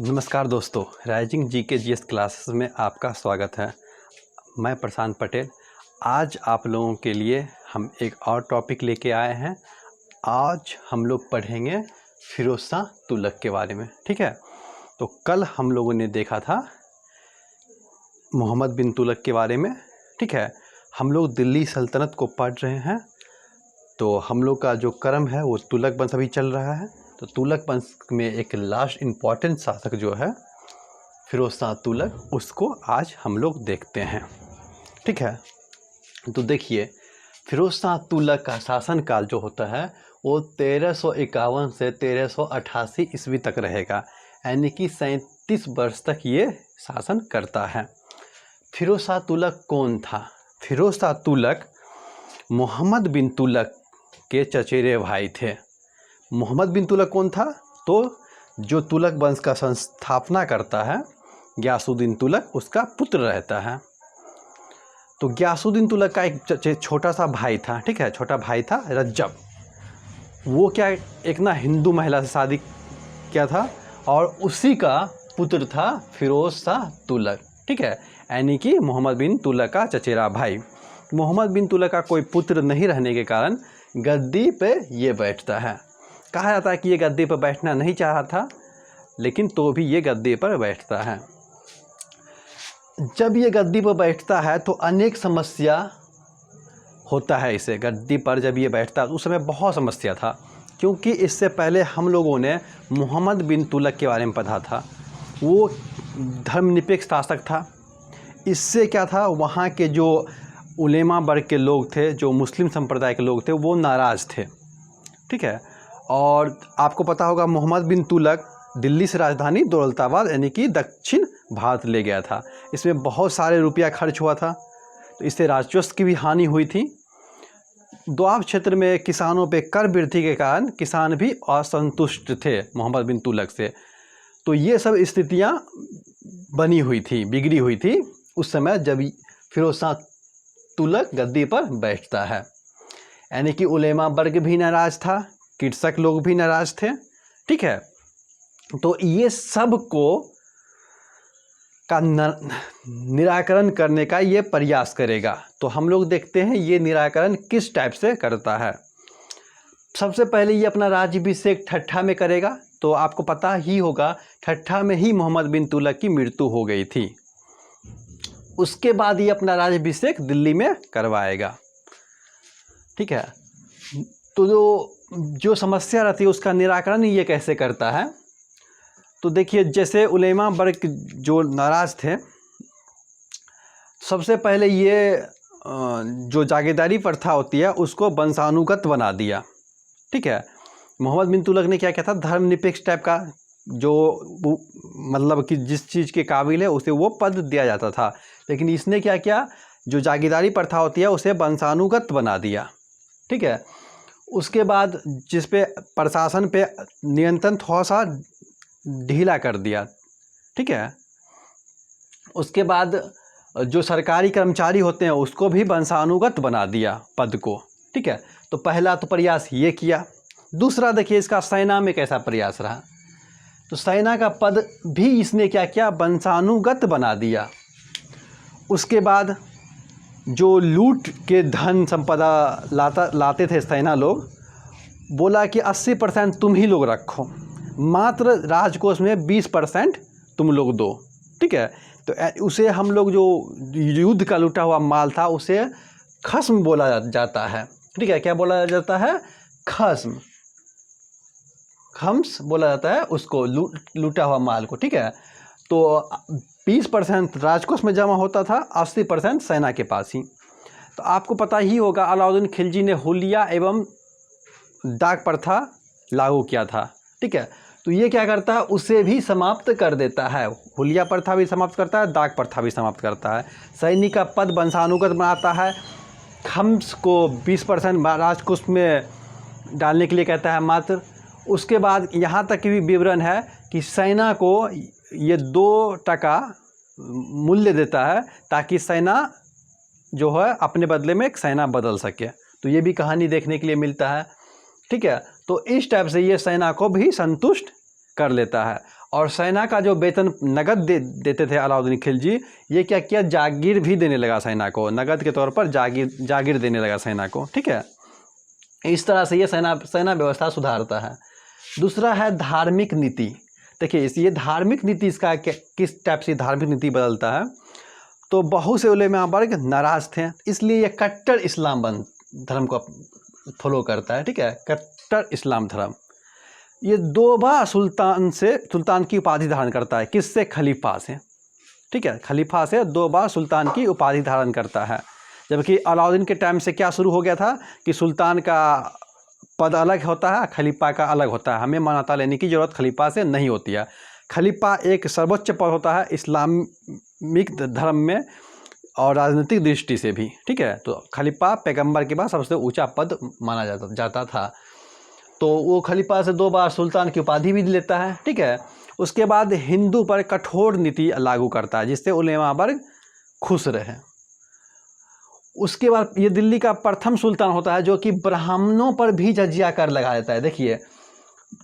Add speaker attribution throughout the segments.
Speaker 1: नमस्कार दोस्तों, rising GK GS classes में आपका स्वागत है। मैं प्रशांत पटेल। आज आप लोगों के लिए हम एक और टॉपिक लेके आए हैं। आज हम लोग पढ़ेंगे फिरोज शाह तुगलक के बारे में। ठीक है, तो कल हम लोगों ने देखा था मोहम्मद बिन तुगलक के बारे में। ठीक है, हम लोग दिल्ली सल्तनत को पढ़ रहे हैं। तो हम लोग का जो क्रम है वो तुगलक वंश अभी चल रहा है। तो तुगलक वंश में एक लास्ट इम्पॉर्टेंट शासक जो है फिरोज शाह तुगलक, उसको आज हम लोग देखते हैं। ठीक है, तो देखिए फिरोज शाह तुगलक का शासनकाल जो होता है वो 1351 से 1388 ईस्वी तक रहेगा, यानी कि 37 वर्ष तक ये शासन करता है। फिरोज शाह तुगलक कौन था? फिरोज शाह तुगलक मोहम्मद बिन तुगलक के चचेरे भाई थे। मोहम्मद बिन तुगलक कौन था? तो जो तुगलक वंश का संस्थापना करता है गियासुद्दीन तुगलक, उसका पुत्र रहता है। तो गियासुद्दीन तुगलक का एक छोटा सा भाई था। ठीक है, छोटा भाई था रज्जब। वो क्या एक ना हिंदू महिला से शादी किया था और उसी का पुत्र था फिरोज शाह तुगलक। ठीक है, यानी कि मोहम्मद बिन तुगलक का चचेरा भाई। मोहम्मद बिन तुगलक का कोई पुत्र नहीं रहने के कारण गद्दी पे ये बैठता है। कहा जाता है कि ये गद्दी पर बैठना नहीं चाहा था, लेकिन तो भी ये गद्दी पर बैठता है। जब ये गद्दी पर बैठता है तो अनेक समस्या होता है इसे। गद्दी पर जब ये बैठता है तो उस समय बहुत समस्या था, क्योंकि इससे पहले हम लोगों ने मोहम्मद बिन तुगलक के बारे में पढ़ा था। वो धर्मनिरपेक्ष शासक था। इससे क्या था, वहाँ के जो उलेमा वर्ग के लोग थे, जो मुस्लिम संप्रदाय के लोग थे, वो नाराज़ थे। ठीक है, और आपको पता होगा मोहम्मद बिन तुगलक दिल्ली से राजधानी दौलताबाद यानी कि दक्षिण भारत ले गया था। इसमें बहुत सारे रुपया खर्च हुआ था, तो इससे राजस्व की भी हानि हुई थी। दोआब क्षेत्र में किसानों पे कर वृद्धि के कारण किसान भी असंतुष्ट थे मोहम्मद बिन तुगलक से। तो ये सब स्थितियाँ बनी हुई थी, बिगड़ी हुई थी उस समय जब फिरोज शाह तुगलक गद्दी पर बैठता है। यानी कि उलेमा वर्ग भी नाराज़ था, कृषक लोग भी नाराज़ थे। ठीक है, तो ये सब को का निराकरण करने का ये प्रयास करेगा। तो हम लोग देखते हैं ये निराकरण किस टाइप से करता है। सबसे पहले ये अपना राज्याभिषेक ठट्ठा में करेगा। तो आपको पता ही होगा ठट्ठा में ही मोहम्मद बिन तुगलक की मृत्यु हो गई थी। उसके बाद ये अपना राज्याभिषेक दिल्ली में करवाएगा। ठीक है, तो जो समस्या रहती है उसका निराकरण ये कैसे करता है? तो देखिए, जैसे उलेमा वर्ग जो नाराज़ थे, सबसे पहले ये जो जागीरदारी प्रथा होती है उसको वंशानुगत बना दिया। ठीक है, मोहम्मद बिन तुगलक ने क्या किया था, धर्मनिरपेक्ष टाइप का, जो मतलब कि जिस चीज़ के काबिल है उसे वो पद दिया जाता था। लेकिन इसने क्या किया, जो जागीरदारी प्रथा होती है उसे वंशानुगत बना दिया। ठीक है, उसके बाद जिस पे प्रशासन पे नियंत्रण थोड़ा सा ढीला कर दिया। ठीक है, उसके बाद जो सरकारी कर्मचारी होते हैं उसको भी वंशानुगत बना दिया पद को। ठीक है, तो पहला तो प्रयास ये किया। दूसरा देखिए इसका सेना में कैसा प्रयास रहा। तो सेना का पद भी इसने क्या किया, वंशानुगत बना दिया। उसके बाद जो लूट के धन संपदा लाते थे सेना लोग, बोला कि 80% तुम ही लोग रखो, मात्र राजकोष में 20% तुम लोग दो। ठीक है, तो उसे हम लोग जो युद्ध का लूटा हुआ माल था उसे खस्म बोला जाता है। ठीक है, क्या बोला जाता है? खस्म, खम्स बोला जाता है उसको, लूटा हुआ माल को। ठीक है, तो 20% राजकोष में जमा होता था, 80% सेना के पास ही। तो आपको पता ही होगा अलाउद्दीन खिलजी ने हुलिया एवं डाक प्रथा लागू किया था। ठीक है, तो ये क्या करता है, उसे भी समाप्त कर देता है। हुलिया प्रथा भी समाप्त करता है, डाक प्रथा भी समाप्त करता है। सैनिक का पद वंशानुगत बनाता है। खम्स को 20% राजकोष में डालने के लिए कहता है मात्र। उसके बाद यहाँ तक भी विवरण है कि सेना को ये 2% मूल्य देता है ताकि सेना जो है अपने बदले में एक सेना बदल सके। तो ये भी कहानी देखने के लिए मिलता है। ठीक है, तो इस टाइप से ये सेना को भी संतुष्ट कर लेता है। और सेना का जो वेतन नगद देते थे अलाउद्दीन खिलजी, ये क्या किया, जागीर भी देने लगा सेना को, नगद के तौर पर जागीर देने लगा सेना को। ठीक है, इस तरह से ये सेना व्यवस्था सुधारता है। दूसरा है धार्मिक नीति। देखिए ये धार्मिक नीति इसका किस टाइप से धार्मिक नीति बदलता है, तो बहुत से उलेमा वर्ग नाराज थे, इसलिए ये कट्टर इस्लाम धर्म को फॉलो करता है। ठीक है, कट्टर इस्लाम धर्म। ये 2 बार सुल्तान की उपाधि धारण करता है। किससे? खलीफा से। ठीक है, खलीफा से 2 बार सुल्तान की उपाधि धारण करता है। जबकि अलाउद्दीन के टाइम से क्या शुरू हो गया था कि सुल्तान का पद अलग होता है, खलीफा का अलग होता है। हमें मान्यता लेने की ज़रूरत खलीफा से नहीं होती है। खलीफा एक सर्वोच्च पद होता है इस्लामिक धर्म में और राजनीतिक दृष्टि से भी। ठीक है, तो खलीफा पैगंबर के बाद सबसे ऊंचा पद माना जाता था। तो वो खलीफा से 2 बार सुल्तान की उपाधि भी लेता है। ठीक है, उसके बाद हिंदू पर कठोर नीति लागू करता है जिससे उलेमा वर्ग खुश रहे। उसके बाद ये दिल्ली का प्रथम सुल्तान होता है जो कि ब्राह्मणों पर भी जजिया कर लगा देता है। देखिए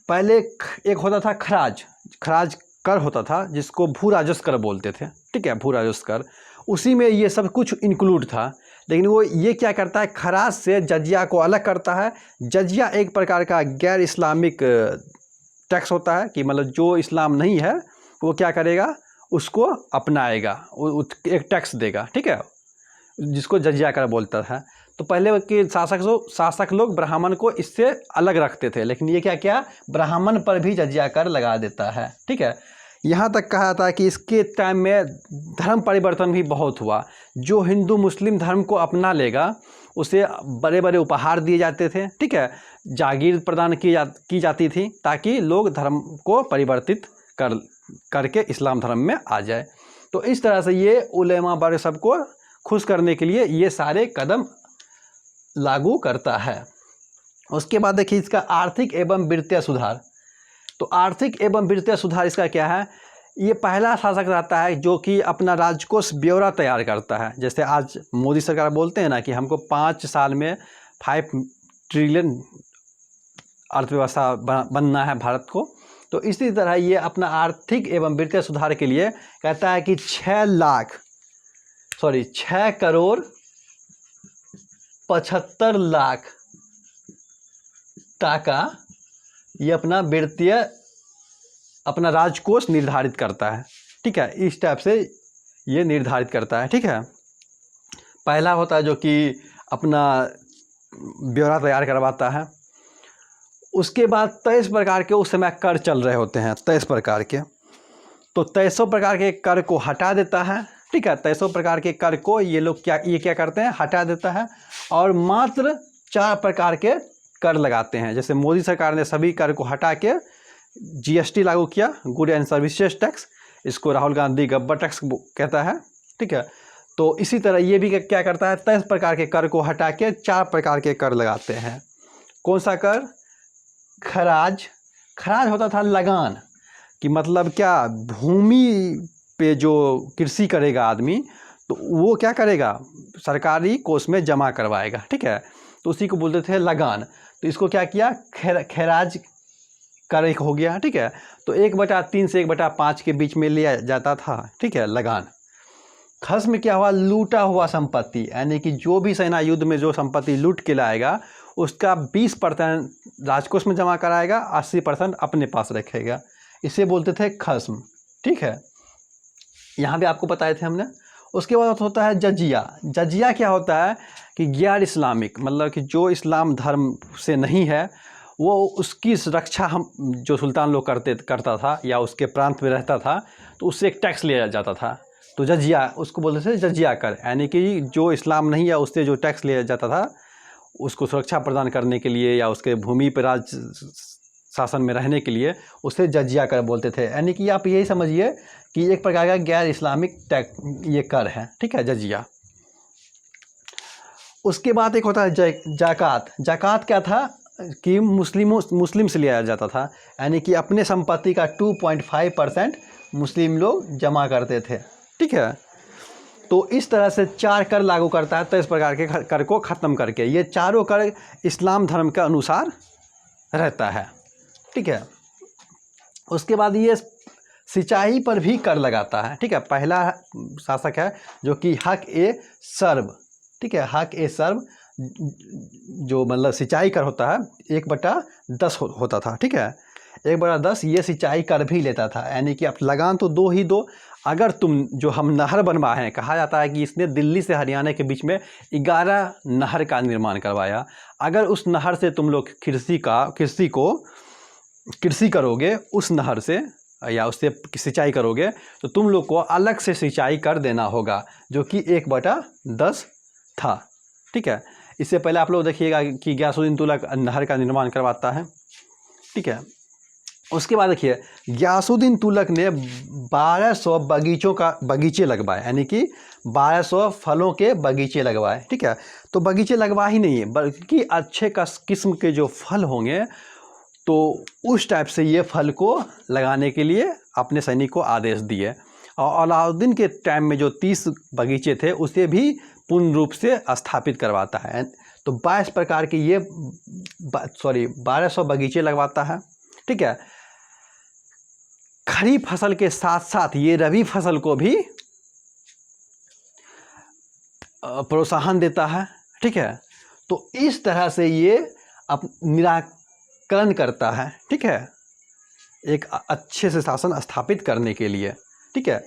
Speaker 1: पहले एक होता था खराज कर होता था जिसको भू राजस्व कर बोलते थे। ठीक है, भू राजस्व कर, उसी में ये सब कुछ इंक्लूड था। लेकिन वो ये क्या करता है, खराज से जजिया को अलग करता है। जजिया एक प्रकार का गैर इस्लामिक टैक्स होता है कि मतलब जो इस्लाम नहीं है वो क्या करेगा, उसको अपनाएगा, एक टैक्स देगा। ठीक है, जिसको जजिया कर बोलता है। तो पहले के शासक लोग ब्राह्मण को इससे अलग रखते थे, लेकिन ये क्या ब्राह्मण पर भी जजिया कर लगा देता है। ठीक है, यहाँ तक कहा था कि इसके टाइम में धर्म परिवर्तन भी बहुत हुआ। जो हिंदू मुस्लिम धर्म को अपना लेगा उसे बड़े बड़े उपहार दिए जाते थे। ठीक है, जागीर प्रदान की जाती थी ताकि लोग धर्म को परिवर्तित करके इस्लाम धर्म में आ जाए। तो इस तरह से ये उलेमा वर्ग सबको खुश करने के लिए ये सारे कदम लागू करता है। उसके बाद देखिए इसका आर्थिक एवं वित्तीय सुधार। तो आर्थिक एवं वित्तीय सुधार इसका क्या है, ये पहला शासक रहता है जो कि अपना राजकोष ब्यौरा तैयार करता है। जैसे आज मोदी सरकार बोलते हैं ना कि हमको 5 साल में 5 ट्रिलियन अर्थव्यवस्था बनना है भारत को, तो इसी तरह ये अपना आर्थिक एवं वित्तीय सुधार के लिए कहता है कि 6 करोड़ 75 लाख टाका ये अपना वित्तीय अपना राजकोष निर्धारित करता है। ठीक है, इस टाइप से ये निर्धारित करता है। ठीक है, पहला होता है जो कि अपना ब्यौरा तैयार करवाता है। उसके बाद 23 प्रकार के उस समय कर चल रहे होते हैं, 23 प्रकार के, तो 23 प्रकार के कर को हटा देता है। ठीक है, 23 प्रकार के कर को ये क्या करते हैं, हटा देता है और मात्र 4 प्रकार के कर लगाते हैं। जैसे मोदी सरकार ने सभी कर को हटा के जीएसटी लागू किया, गुड एंड सर्विसेज टैक्स, इसको राहुल गांधी गब्बर टैक्स कहता है। ठीक है, तो इसी तरह ये भी क्या करता है, 23 प्रकार के कर को हटा के 4 प्रकार के कर लगाते हैं। कौन सा कर? खराज होता था लगान, कि मतलब क्या, भूमि पे जो कृषि करेगा आदमी तो वो क्या करेगा, सरकारी कोष में जमा करवाएगा। ठीक है, तो उसी को बोलते थे लगान। तो इसको क्या किया, खराज कर एक हो गया। ठीक है, तो 1/3 से 1/5 के बीच में लिया जाता था। ठीक है, लगान। खस में क्या हुआ, लूटा हुआ संपत्ति, यानी कि जो भी सेना युद्ध में जो संपत्ति लूट के लाएगा उसका 20% राजकोष में जमा कराएगा, 80% अपने पास रखेगा। इसे बोलते थे खस्म। ठीक है, यहाँ भी आपको बताए थे हमने। उसके बाद होता है जजिया क्या होता है कि गैर इस्लामिक, मतलब कि जो इस्लाम धर्म से नहीं है वो उसकी रक्षा हम जो सुल्तान लोग करता था या उसके प्रांत में रहता था तो उससे एक टैक्स लिया जाता था। तो जजिया, उसको बोलते थे जजिया कर, यानी कि जो इस्लाम नहीं है उससे जो टैक्स लिया जाता था उसको सुरक्षा प्रदान करने के लिए या उसके भूमि पर राज शासन में रहने के लिए उसे जजिया कर बोलते थे। यानी कि आप यही समझिए कि एक प्रकार का गैर इस्लामिक टैक्स ये कर है। ठीक है, जजिया। उसके बाद एक होता है जाकात। जाकात क्या था कि मुस्लिम से लिया जाता था, यानी कि अपने संपत्ति का 2.5% मुस्लिम लोग जमा करते थे। ठीक है, तो इस तरह से 4 कर लागू करता है, 23 प्रकार के कर को ख़त्म करके। ये चारों कर इस्लाम धर्म के अनुसार रहता है। ठीक है, उसके बाद ये सिंचाई पर भी कर लगाता है। ठीक है, पहला शासक है जो कि हक-ए-सर्व, ठीक है, हक-ए-सर्व जो मतलब सिंचाई कर होता है 1/10 होता था। ठीक है, 1/10 ये सिंचाई कर भी लेता था, यानी कि अब लगान तो दो ही दो। अगर तुम जो हम नहर बनवाए हैं, कहा जाता है कि इसने दिल्ली से हरियाणा के बीच में 11 नहर का निर्माण करवाया। अगर उस नहर से तुम लोग कृषि करोगे उस नहर से या उससे सिंचाई करोगे तो तुम लोग को अलग से सिंचाई कर देना होगा, जो कि 1/10 था। ठीक है, इससे पहले आप लोग देखिएगा कि गयासुद्दीन तुगलक नहर का निर्माण करवाता है। ठीक है, उसके बाद देखिए गयासुद्दीन तुगलक ने 1200 बगीचे लगवाए, यानी कि 1200 फलों के बगीचे लगवाए। ठीक है, तो बगीचे लगवा ही नहीं है बल्कि अच्छे किस्म के जो फल होंगे तो उस टाइप से ये फल को लगाने के लिए अपने सैनिक को आदेश दिए। और अलाउद्दीन के टाइम में जो 30 बगीचे थे उसे भी पूर्ण रूप से स्थापित करवाता है। तो 22 प्रकार के ये 1200 बगीचे लगवाता है। ठीक है, खरीफ फसल के साथ साथ ये रबी फसल को भी प्रोत्साहन देता है। ठीक है, तो इस तरह से ये निराकरण करता है। ठीक है, एक अच्छे से शासन स्थापित करने के लिए। ठीक है,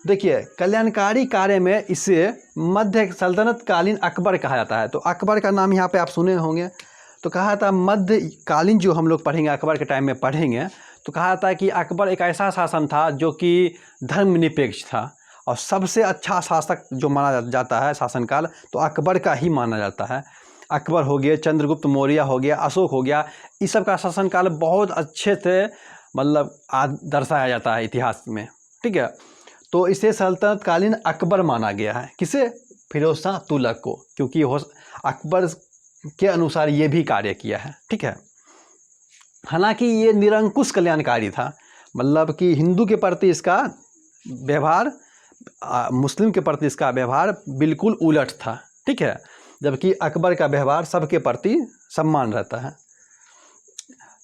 Speaker 1: देखिए कल्याणकारी कार्य में इसे मध्य सल्तनत कालीन अकबर कहा जाता है। तो अकबर का नाम यहाँ पे आप सुने होंगे। तो कहा था मध्यकालीन जो हम लोग पढ़ेंगे अकबर के टाइम में पढ़ेंगे तो कहा था कि अकबर एक ऐसा शासन था जो कि धर्मनिरपेक्ष था और सबसे अच्छा शासक जो माना जाता है शासनकाल तो अकबर का ही माना जाता है। अकबर हो गया, चंद्रगुप्त मौर्य हो गया, अशोक हो गया, इस सब का शासनकाल बहुत अच्छे से मतलब दर्शाया जाता है इतिहास में। ठीक है, तो इसे सल्तनतकालीन अकबर माना गया है। किसे? फिरोज शाह तुगलक को, क्योंकि अकबर के अनुसार ये भी कार्य किया है। ठीक है, हालांकि ये निरंकुश कल्याणकारी था, मतलब कि हिंदू के प्रति इसका व्यवहार मुस्लिम के प्रति इसका व्यवहार बिल्कुल उलट था। ठीक है, जबकि अकबर का व्यवहार सबके प्रति सम्मान रहता है।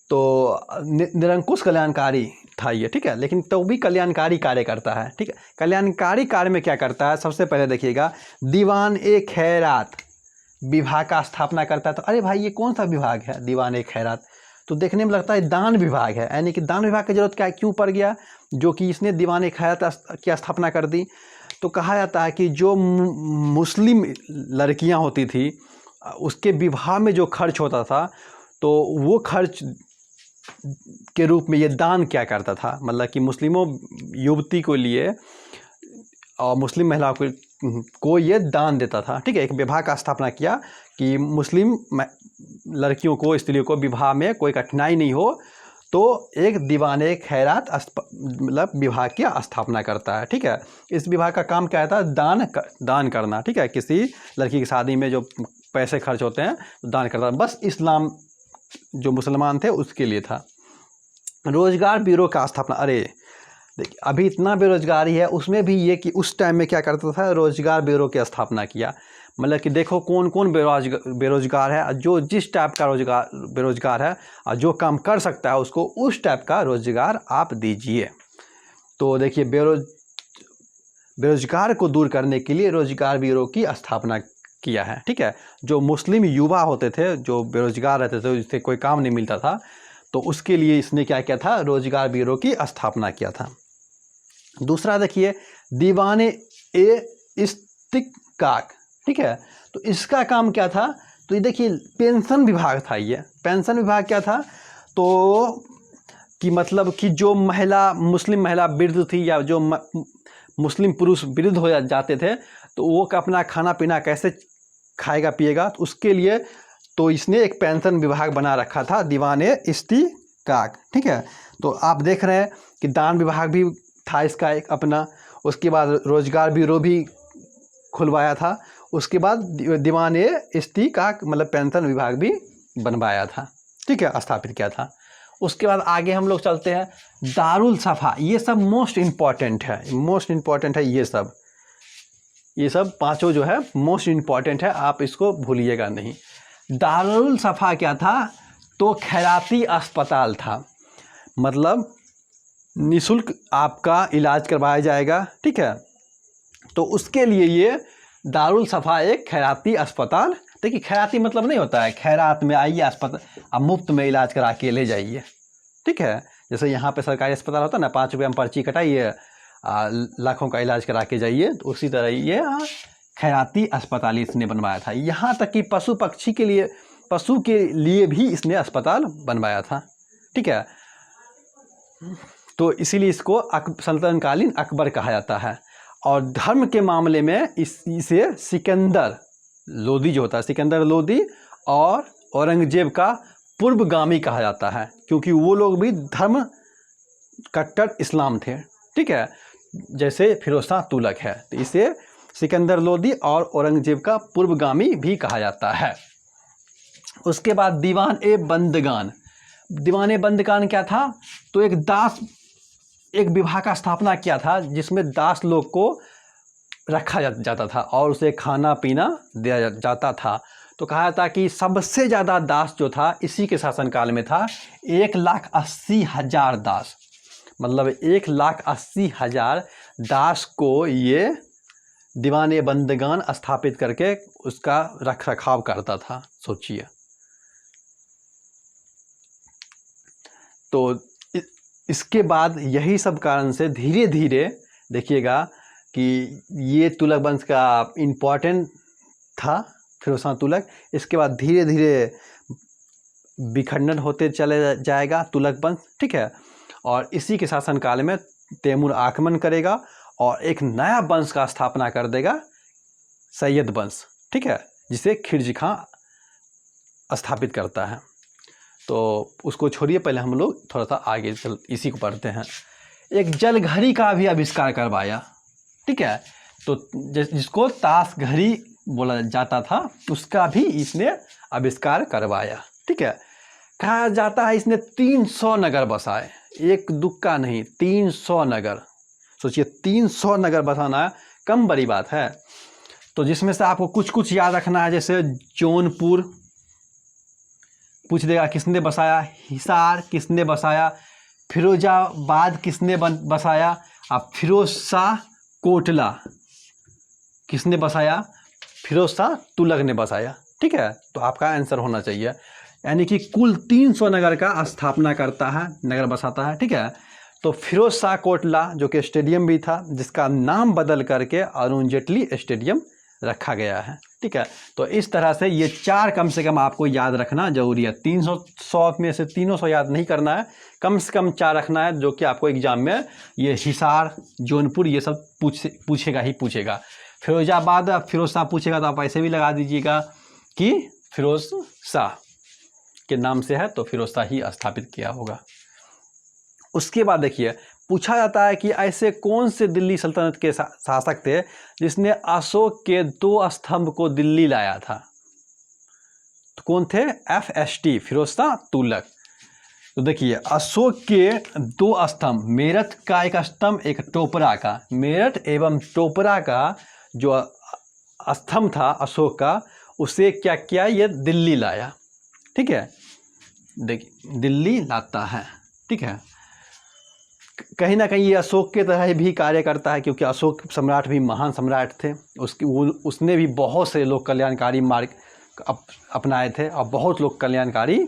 Speaker 1: तो निरंकुश कल्याणकारी था ये। ठीक है, लेकिन तो भी कल्याणकारी कार्य करता है। ठीक है, कल्याणकारी कार्य में क्या करता है? सबसे पहले देखिएगा दीवान-ए-खैरात विभाग का स्थापना करता है। तो अरे भाई ये कौन सा विभाग है दीवान-ए-खैरात? तो देखने में लगता है दान विभाग है, यानी कि दान विभाग की जरूरत क्या क्यों पड़ गया जो कि इसने दीवान-ए-खैरात की स्थापना कर दी। तो कहा जाता है कि जो मुस्लिम लड़कियां होती थी उसके विवाह में जो खर्च होता था तो वो खर्च के रूप में ये दान क्या करता था, मतलब कि मुस्लिमों युवती को लिए और मुस्लिम महिलाओं को ये दान देता था। ठीक है, एक विभाग का स्थापना किया कि मुस्लिम लड़कियों को, स्त्रियों को विवाह में कोई कठिनाई नहीं हो, तो एक दीवान-ए-खैरात मतलब विभाग की स्थापना करता है। ठीक है, इस विभाग का काम क्या था? दान करना। ठीक है, किसी लड़की की शादी में जो पैसे खर्च होते हैं तो दान करता है। बस इस्लाम जो मुसलमान थे उसके लिए था। रोजगार ब्यूरो का स्थापना, अरे देखिए अभी इतना बेरोजगारी है उसमें भी ये कि उस टाइम में क्या करता था? रोजगार ब्यूरो की स्थापना किया। मतलब कि देखो कौन कौन बेरोजगार है, जो जिस टाइप का बेरोजगार है और जो काम कर सकता है उसको उस टाइप का रोजगार आप दीजिए। तो देखिए बेरोजगार को दूर करने के लिए रोजगार ब्यूरो की स्थापना किया है। ठीक है, जो मुस्लिम युवा होते थे जो बेरोजगार रहते थे जिससे कोई काम नहीं मिलता था तो उसके लिए इसने क्या किया था? रोजगार ब्यूरो की स्थापना किया था। दूसरा देखिए दीवान-ए-इस्तिकाक। ठीक है, तो इसका काम क्या था? तो ये देखिए पेंशन विभाग था। ये पेंशन विभाग क्या था? तो कि मतलब कि जो मुस्लिम महिला वृद्ध थी या जो मुस्लिम पुरुष वृद्ध हो जाते थे तो वो अपना खाना पीना कैसे खाएगा पिएगा, तो उसके लिए तो इसने एक पेंशन विभाग बना रखा था दीवान-ए-इस्तिकाक। ठीक है, तो आप देख रहे हैं कि दान विभाग भी था इसका एक अपना, उसके बाद रोजगार ब्यूरो भी खुलवाया था, उसके बाद दीवान-ए-इस्तिकाक मतलब पेंशन विभाग भी बनवाया था। ठीक है, स्थापित किया था। उसके बाद आगे हम लोग चलते हैं दारुल सफ़ा। ये सब मोस्ट इम्पॉर्टेंट है, ये सब पांचों जो है मोस्ट इम्पॉर्टेंट है, आप इसको भूलिएगा नहीं। दारुल सफ़ा क्या था? तो खैराती अस्पताल था। मतलब निःशुल्क आपका इलाज करवाया जाएगा, ठीक है। तो उसके लिए ये दारुल सफ़ा एक खैराती अस्पताल, देखिए खैराती मतलब नहीं होता है खैरात में आइए अस्पताल, आप मुफ्त में इलाज करा के ले जाइए, ठीक है। जैसे यहाँ पे सरकारी अस्पताल होता है ना, 5 रुपये में पर्ची कटाइए, लाखों का इलाज करा के जाइए, तो उसी तरह ये खैराती अस्पताल इसने बनवाया था। यहाँ तक कि पशु पक्षी के लिए, पशु के लिए भी इसने अस्पताल बनवाया था, ठीक है। तो इसीलिए इसको सल्तनकालीन अकबर कहा जाता है। और धर्म के मामले में इसे सिकंदर लोदी जो होता है, सिकंदर लोदी और औरंगजेब का पूर्वगामी कहा जाता है, क्योंकि वो लोग भी धर्म कट्टर इस्लाम थे, ठीक है, जैसे फिरोज शाह तुगलक है। तो इसे सिकंदर लोदी और औरंगजेब का पूर्वगामी भी कहा जाता है। उसके बाद दीवान ए बंदगान। दीवान ए बंदगान क्या था? तो एक विभाग का स्थापना किया था जिसमें दास लोग को रखा जाता था और उसे खाना पीना दिया जाता था। तो कहा जाता कि सबसे ज़्यादा दास जो था इसी के शासनकाल में था, 1,80,000 दास, मतलब 1,80,000 दास को ये दीवान बंदगान स्थापित करके उसका रख रखाव करता था, सोचिए। तो इसके बाद यही सब कारण से धीरे धीरे देखिएगा कि ये तुगलक वंश का इम्पोर्टेंट था फिरोज शाह तुगलक। इसके बाद धीरे धीरे विखंडन होते चले जाएगा तुगलक वंश, ठीक है। और इसी के शासनकाल में तैमूर आक्रमण करेगा और एक नया वंश का स्थापना कर देगा, सैयद वंश, ठीक है, जिसे खिलजी खां स्थापित करता है। तो उसको छोड़िए, पहले हम लोग थोड़ा सा आगे इसी को पढ़ते हैं। एक जलघड़ी का भी आविष्कार करवाया, ठीक है। तो जिसको ताश घड़ी बोला जाता था उसका भी इसने आविष्कार करवाया, ठीक है। कहा जाता है इसने 300 नगर बसाए, एक दुक्का नहीं 300 नगर। सोचिए 300 नगर बसाना कम बड़ी बात है। तो जिसमें से आपको कुछ कुछ याद रखना है, जैसे जौनपुर पूछ देगा किसने बसाया, हिसार किसने बसाया, फिरोजाबाद किसने बसाया, अब फिरोज शाह कोटला किसने बसाया, फिरोज शाह तुगलक ने बसाया, ठीक है। तो आपका आंसर होना चाहिए, यानी कि कुल 300 नगर का स्थापना करता है, नगर बसाता है, ठीक है। तो फिरोज शाह कोटला जो कि स्टेडियम भी था, जिसका नाम बदल करके अरुण जेटली स्टेडियम रखा गया है, ठीक है। तो इस तरह से ये 4 कम से कम आपको याद रखना जरूरी है। 300 में से 300 याद नहीं करना है, कम से कम 4 रखना है, जो कि आपको एग्जाम में ये हिसार जौनपुर ये सब पूछेगा ही पूछेगा। फिरोजाबाद फिरोज शाह पूछेगा तो आप ऐसे भी लगा दीजिएगा कि फिरोज शाह के नाम से है, तो फिरोज शाह ही स्थापित किया होगा। उसके बाद देखिए पूछा जाता है कि ऐसे कौन से दिल्ली सल्तनत के शासक थे जिसने अशोक के 2 स्तंभ को दिल्ली लाया था। तो कौन थे? FST फिरोज शाह तुगलक। तो देखिए अशोक के 2 स्तंभ, मेरठ का एक स्तंभ, एक टोपरा का, मेरठ एवं टोपरा का जो स्तंभ था अशोक का, उसे क्या किया, ये दिल्ली लाया, ठीक है। देखिए दिल्ली लाता है, ठीक है। कहीं ना कहीं ये अशोक के तरह भी कार्य करता है, क्योंकि अशोक सम्राट भी महान सम्राट थे। उसने भी बहुत से लोक कल्याणकारी मार्ग अपनाए थे और बहुत लोक कल्याणकारी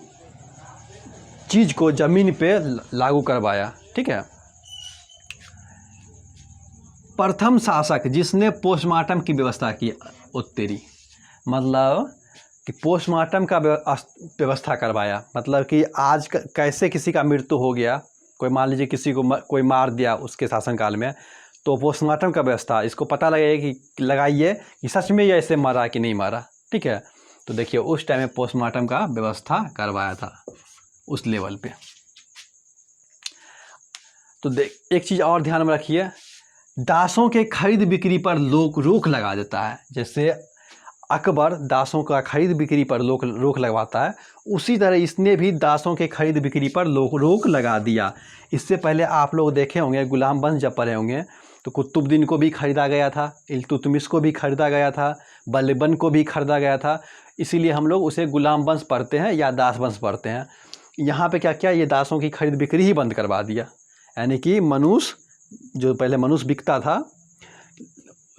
Speaker 1: चीज़ को ज़मीन पे लागू करवाया, ठीक है। प्रथम शासक जिसने पोस्टमार्टम की व्यवस्था की, उत्तरी, मतलब कि पोस्टमार्टम का व्यवस्था करवाया, मतलब कि आज कैसे किसी का मृत्यु हो गया, कोई मान लीजिए किसी को कोई मार दिया उसके शासनकाल में, तो पोस्टमार्टम का व्यवस्था, इसको पता लगाइए कि सच में ये ऐसे मारा कि नहीं मारा, ठीक है। तो देखिए उस टाइम में पोस्टमार्टम का व्यवस्था करवाया था उस लेवल पे। तो एक चीज़ और ध्यान में रखिए, दासों के खरीद बिक्री पर रोक लगा देता है। जैसे अकबर दासों का खरीद बिक्री पर रोक लगवाता है, उसी तरह इसने भी दासों के खरीद बिक्री पर रोक लगा दिया। इससे पहले आप लोग देखे होंगे, गुलाम वंश जब पढ़े होंगे, तो कुतुबुद्दीन को भी खरीदा गया था, इल्तुतमिश को भी खरीदा गया था, बल्बन को भी खरीदा गया था। इसीलिए हम लोग उसे गुलाम वंश पढ़ते हैं या दास वंश पढ़ते हैं। यहाँ पे क्या किया, ये दासों की खरीद बिक्री ही बंद करवा दिया, यानी कि मनुष्य, जो पहले मनुष्य बिकता था,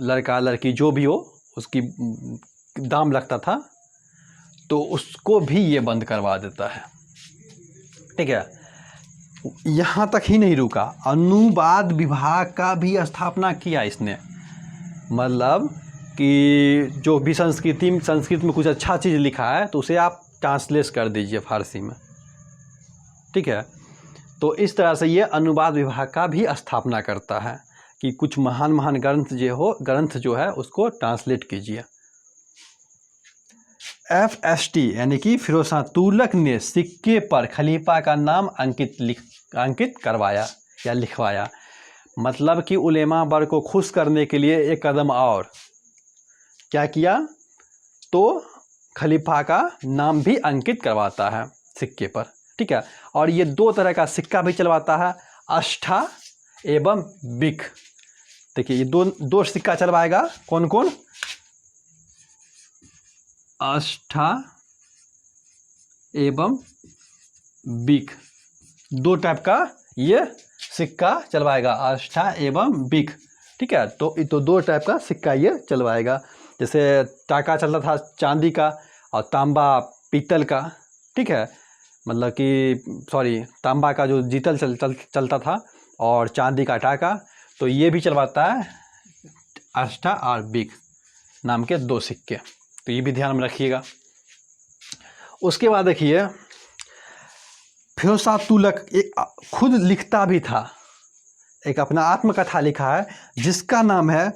Speaker 1: लड़का लड़की जो भी हो उसकी दाम लगता था, तो उसको भी ये बंद करवा देता है। ठीक है, यहाँ तक ही नहीं रुका, अनुवाद विभाग का भी स्थापना किया इसने। मतलब कि जो भी संस्कृत में कुछ अच्छा चीज़ लिखा है तो उसे आप ट्रांसलेट कर दीजिए फारसी में। ठीक है, तो इस तरह से ये अनुवाद विभाग का भी स्थापना करता है कि कुछ महान महान ग्रंथ जो है उसको ट्रांसलेट कीजिए। FST यानी कि फिरोज शाह तुगलक ने सिक्के पर खलीफा का नाम अंकित करवाया या लिखवाया। मतलब कि उलेमा वर्ग को खुश करने के लिए एक कदम और क्या किया, तो खलीफा का नाम भी अंकित करवाता है सिक्के पर। ठीक है, और ये 2 तरह का सिक्का भी चलवाता है, आष्ठा एवं बिक। देखिए ये दो सिक्का चलवाएगा, कौन कौन, आष्ठा एवं बिक, 2 टाइप का ये सिक्का चलवाएगा, आष्ठा एवं बिक। ठीक है, तो 2 टाइप का सिक्का ये चलवाएगा। जैसे टाका चलता था चांदी का और तांबा पीतल का। ठीक है, मतलब कि तांबा का जो जीतल चलता था और चांदी का टाका, तो ये भी चलवाता है आष्ठा और बिक नाम के 2 सिक्के। तो ये भी ध्यान में रखिएगा। उसके बाद देखिए फिरोज शाह तुगलक एक खुद लिखता भी था, एक अपना आत्मकथा लिखा है जिसका नाम है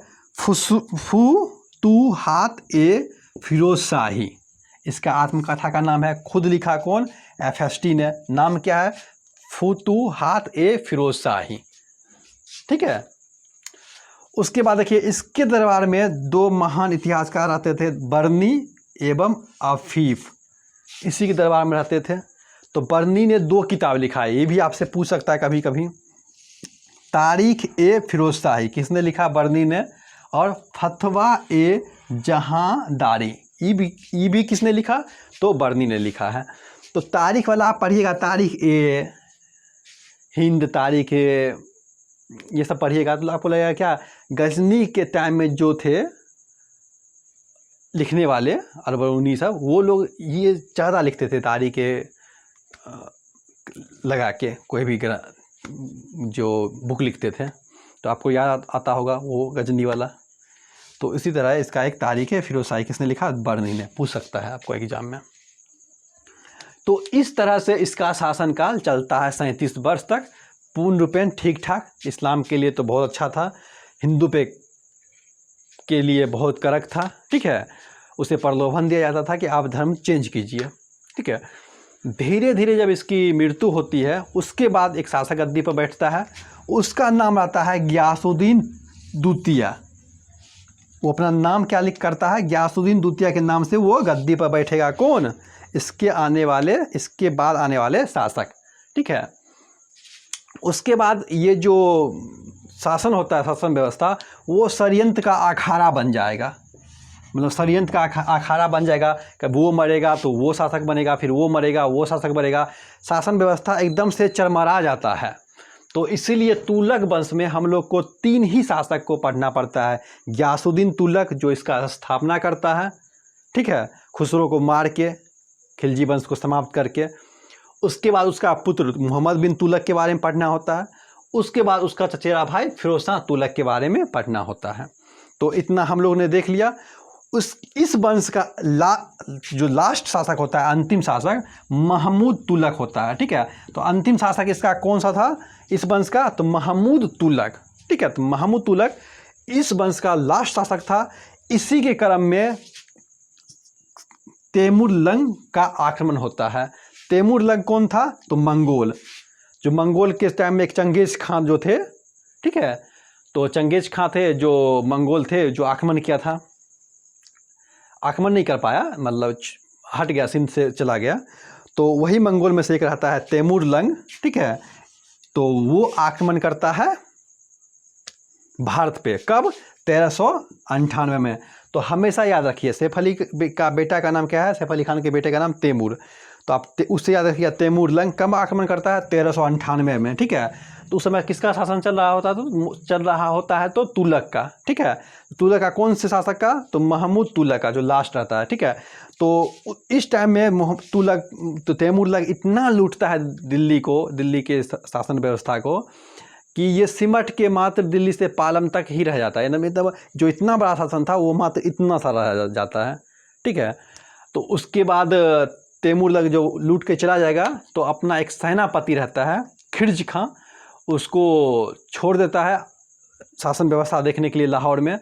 Speaker 1: फुतूहात ए फिरोज शाही। इसका आत्मकथा का नाम है, खुद लिखा कौन, FST ने। नाम क्या है, फुतूहात ए फिरोज शाही। ठीक है, उसके बाद देखिए इसके दरबार में 2 महान इतिहासकार आते थे, बर्नी एवं आफीफ, इसी के दरबार में रहते थे। तो बर्नी ने 2 किताब लिखा है, ये भी आपसे पूछ सकता है कभी कभी। तारीख ए फिरोज शाही किसने लिखा, बर्नी ने, और फतवा ए जहांदारी ये भी किसने लिखा, तो बर्नी ने लिखा है। तो तारीख वाला आप पढ़िएगा, तारीख ए, हिंद तारीख ए, ये सब पढ़िएगा तो आपको लगेगा क्या, गजनी के टाइम में जो थे लिखने वाले अरबरूनी सब, वो लोग ये ज़्यादा लिखते थे तारीख लगा के, कोई भी जो बुक लिखते थे। तो आपको याद आता होगा वो गजनी वाला। तो इसी तरह इसका एक तारीख है फिरोज शाही, किसने लिखा, बर्नी ने, पूछ सकता है आपको एग्जाम में। तो इस तरह से इसका शासनकाल चलता है 37 वर्ष तक, पूर्ण रूपेण ठीक ठाक। इस्लाम के लिए तो बहुत अच्छा था, हिंदू पे के लिए बहुत कड़क था। ठीक है, उसे प्रलोभन दिया जाता था कि आप धर्म चेंज कीजिए। ठीक है, धीरे धीरे जब इसकी मृत्यु होती है उसके बाद एक शासक गद्दी पर बैठता है, उसका नाम आता है गियासुद्दीन द्वितीय। वो अपना नाम क्या लिख करता है, गियासुद्दीन द्वितीय के नाम से वो गद्दी पर बैठेगा। कौन, इसके बाद आने वाले शासक। ठीक है, उसके बाद ये जो शासन होता है, शासन व्यवस्था, वो षड्यंत्र का अखाड़ा बन जाएगा। मतलब षड्यंत्र का अखाड़ा बन जाएगा कि वो मरेगा तो वो शासक बनेगा, फिर वो मरेगा वो शासक बनेगा। शासन व्यवस्था एकदम से चरमरा जाता है। तो इसीलिए तुगलक वंश में हम लोग को 3 ही शासक को पढ़ना पड़ता है। गियासुद्दीन तुगलक जो इसका स्थापना करता है, ठीक है, खुसरो को मार के, खिलजी वंश को समाप्त करके। उसके बाद उसका पुत्र मोहम्मद बिन तुगलक के बारे में पढ़ना होता है। उसके बाद उसका चचेरा भाई फिरोज शाह तुगलक के बारे में पढ़ना होता है। तो इतना हम लोग ने देख लिया। इस वंश का जो लास्ट शासक होता है, अंतिम शासक, महमूद तुगलक होता है। ठीक है, तो अंतिम शासक इसका कौन सा था इस वंश का, तो महमूद तुगलक। ठीक है, तो महमूद तुगलक इस वंश का लास्ट शासक था। इसी के क्रम में तैमूरलंग का आक्रमण होता है। तैमूरलंग कौन था, तो मंगोल। जो मंगोल के टाइम में एक चंगेज खान जो थे, ठीक है, तो चंगेज खान थे जो मंगोल थे, जो आक्रमण किया था। आक्रमण नहीं कर पाया, मतलब हट गया, सिंध से चला गया। तो वही मंगोल में से एक रहता है तैमूरलंग। ठीक है, तो वो आक्रमण करता है भारत पे। कब, 1398 में। तो हमेशा याद रखिए, सैफ अली का बेटा का नाम क्या है, सैफ अली खान के बेटे का नाम तैमूर। तो आप उससे याद रखिए तैमूरलंग कब आक्रमण करता है, 1398 में। ठीक है, तो उस समय किसका शासन चल रहा होता है तो तुगलक का, ठीक है। तुगलक का कौन से शासक का, तो महमूद तुगलक का, जो लास्ट रहता है, ठीक है। तो इस टाइम में तैमूरलंग इतना लूटता है दिल्ली के शासन व्यवस्था को, कि ये सिमट के मात्र दिल्ली से पालम तक ही रह जाता है। मतलब जो इतना बड़ा शासन था वो मात्र इतना सा रह जाता है, ठीक है। तो उसके बाद तैमूरलंग जो लूट के चला जाएगा, तो अपना एक सेनापति रहता है खिलजी खां, उसको छोड़ देता है शासन व्यवस्था देखने के लिए लाहौर में।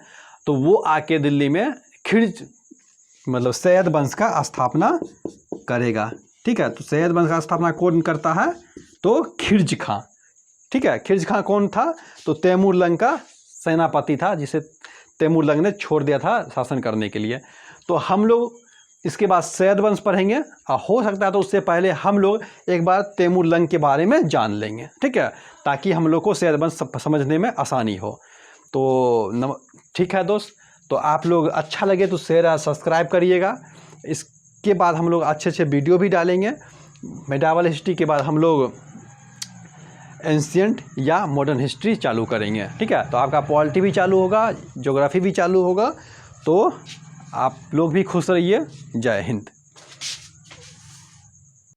Speaker 1: तो वो आके दिल्ली में मतलब सैयद वंश का स्थापना करेगा, ठीक है। तो सैयद वंश का स्थापना कौन करता है, तो खिलजी खां, ठीक है। खिलजी खां कौन था, तो तैमूरलंग का सेनापति था, जिसे तैमूरलंग ने छोड़ दिया था शासन करने के लिए। तो हम लोग इसके बाद सैयद वंश पढ़ेंगे, और हो सकता है तो उससे पहले हम लोग एक बार तैमूरलंग के बारे में जान लेंगे, ठीक है, ताकि हम लोग को सैयद वंश समझने में आसानी हो। तो ठीक है दोस्त, तो आप लोग अच्छा लगे तो शेयर और सब्सक्राइब करिएगा। इसके बाद हम लोग अच्छे अच्छे वीडियो भी डालेंगे। मेडावल हिस्ट्री के बाद हम लोग एंशिएंट या मॉडर्न हिस्ट्री चालू करेंगे, ठीक है। तो आपका पॉलिटी भी चालू होगा, ज्योग्राफी भी चालू होगा। तो आप लोग भी खुश रहिए। जय हिंद।